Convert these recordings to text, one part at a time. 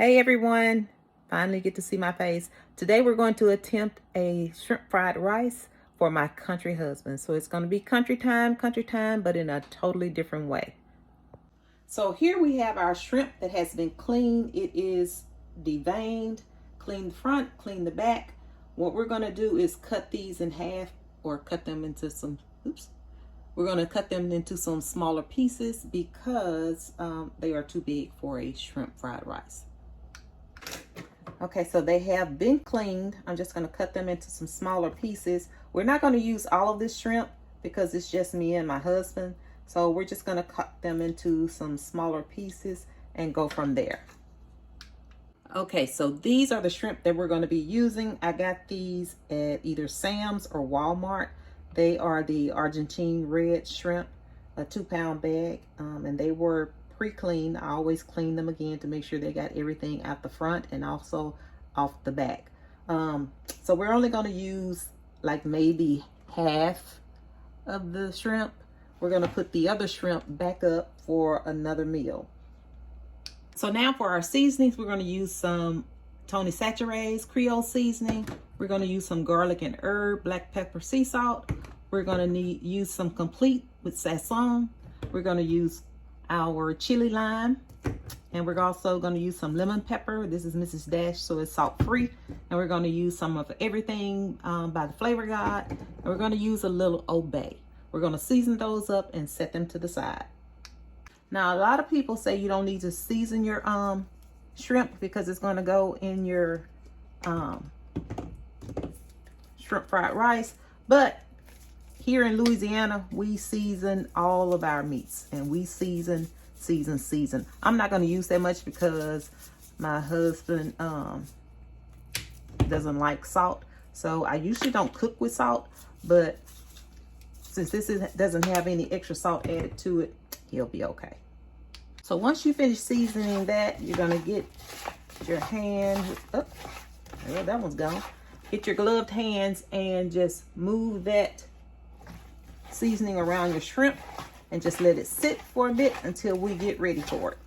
Hey everyone, finally get to see my face. Today we're going to attempt a shrimp fried rice for my country husband. So it's going to be country time, but in a totally different way. So here we have our shrimp that has been cleaned. It is deveined, clean the front, clean the back. What we're going to do is cut these in half or cut them into some, we're going to cut them into some smaller pieces because they are too big for a shrimp fried rice. Okay, so they have been cleaned. I'm just going to cut them into some smaller pieces. We're not going to use all of this shrimp because it's just me and my husband. So we're just going to cut them into some smaller pieces and go from there. Okay, so these are the shrimp that we're going to be using. I got these at either Sam's or Walmart. They are the Argentine red shrimp, a 2-pound bag, and they were pre-cleaned. I always clean them again to make sure they got everything out the front and also off the back. So we're only going to use like maybe half of the shrimp. We're going to put the other shrimp back up for another meal. So now for our seasonings, we're going to use some Tony Chachere's Creole seasoning. We're going to use some garlic and herb, black pepper, sea salt. We're going to use some complete with sazon. We're going to use our chili lime, and we're also going to use some lemon pepper. This is Mrs. Dash, so it's salt free. And we're going to use some of everything by the Flavor God, and we're going to use a little Obey. We're going to season those up and set them to the side. Now a lot of people say you don't need to season your shrimp because it's going to go in your shrimp fried rice, but here in Louisiana, we season all of our meats, and we season. I'm not going to use that much because my husband doesn't like salt. So I usually don't cook with salt, but since this doesn't have any extra salt added to it, he'll be okay. So once you finish seasoning that, you're going to get your hand, oh, well, that one's gone. Get your gloved hands and just move that seasoning around your shrimp and just let it sit for a bit until we get ready for it.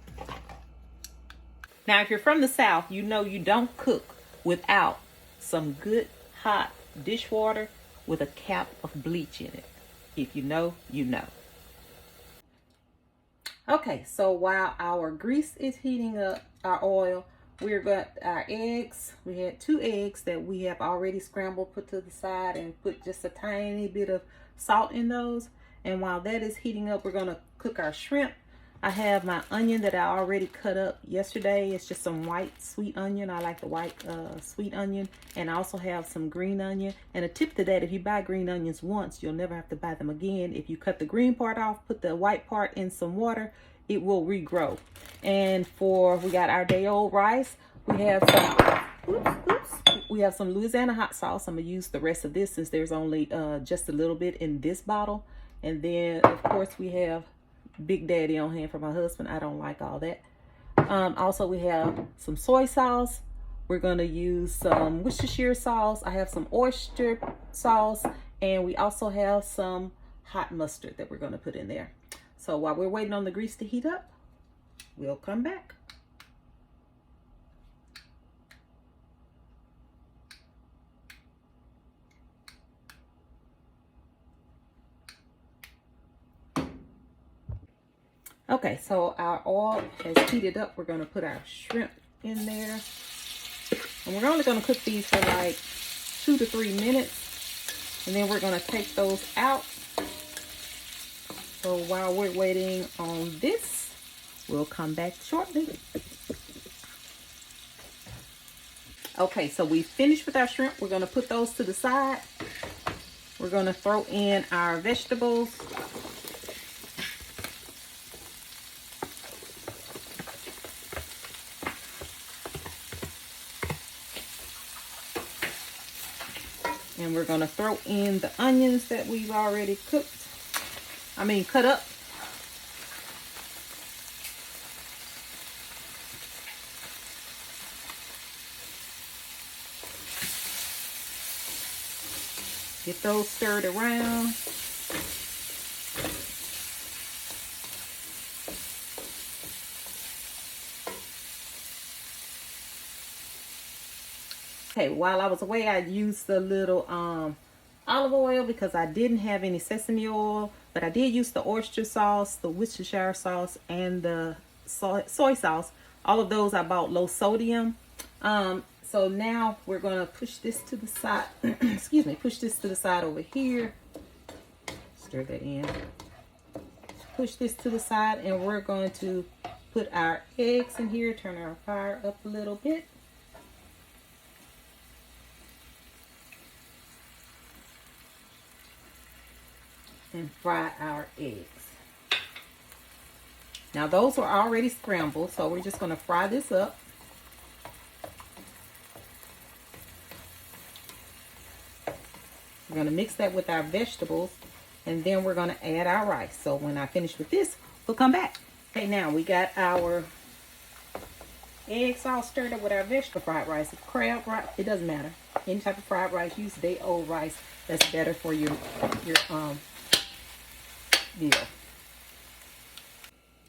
Now, if you're from the South, you know you don't cook without some good hot dishwater with a cap of bleach in it. If you know, you know. Okay, so while our grease is heating up, our oil, we've got our eggs. We had 2 eggs that we have already scrambled, put to the side, and put just a tiny bit of salt in those. And while that is heating up, we're going to cook our shrimp. I have my onion that I already cut up yesterday. It's just some white sweet onion. I like the white sweet onion. And I also have some green onion. And a tip to that, if you buy green onions once, you'll never have to buy them again. If you cut the green part off, put the white part in some water, it will regrow. And we got our day-old rice. We have some, we have some Louisiana hot sauce. I'm gonna use the rest of this since there's only just a little bit in this bottle. And then of course we have Big Daddy on hand for my husband. I don't like all that. Also we have some soy sauce. We're gonna use some Worcestershire sauce. I have some oyster sauce, and we also have some hot mustard that we're gonna put in there. So while we're waiting on the grease to heat up, we'll come back. Okay, so our oil has heated up. We're going to put our shrimp in there. And we're only going to cook these for like 2 to 3 minutes. And then we're going to take those out. So while we're waiting on this, we'll come back shortly. Okay, so we finished with our shrimp. We're going to put those to the side. We're going to throw in our vegetables. And we're going to throw in the onions that we've already cut up. Get those stirred around. Okay, while I was away, I used a little olive oil because I didn't have any sesame oil, but I did use the oyster sauce, the Worcestershire sauce, and the soy sauce. All of those I bought low sodium. So now we're gonna push this to the side. Excuse me, push this to the side over here. Stir that in. Push this to the side, and we're going to put our eggs in here. Turn our fire up a little bit. And fry our eggs. Now those are already scrambled, so we're just going to fry this up. We're going to mix that with our vegetables, and then we're going to add our rice. So when I finish with this, we'll come back. Okay, now we got our eggs all stirred up with our vegetable fried rice. Crab rice, it doesn't matter. Any type of fried rice, use day-old rice. That's better for your meal.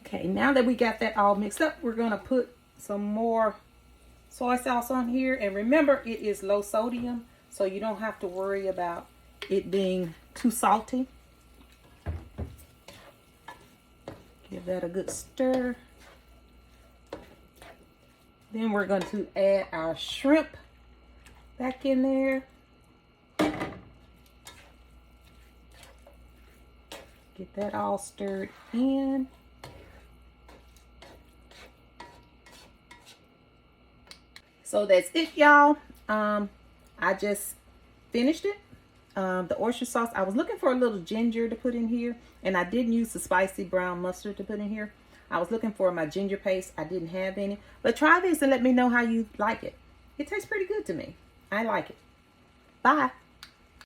Okay, now that we got that all mixed up, we're gonna put some more soy sauce on here. And remember, it is low sodium, so you don't have to worry about it being too salty. Give that a good stir. Then we're going to add our shrimp back in there. Get that all stirred in. So that's it, y'all. I just finished it. The oyster sauce, I was looking for a little ginger to put in here, and I didn't use the spicy brown mustard to put in here. I was looking for my ginger paste. I didn't have any. But try this and let me know how you like it. It tastes pretty good to me. I like it. Bye.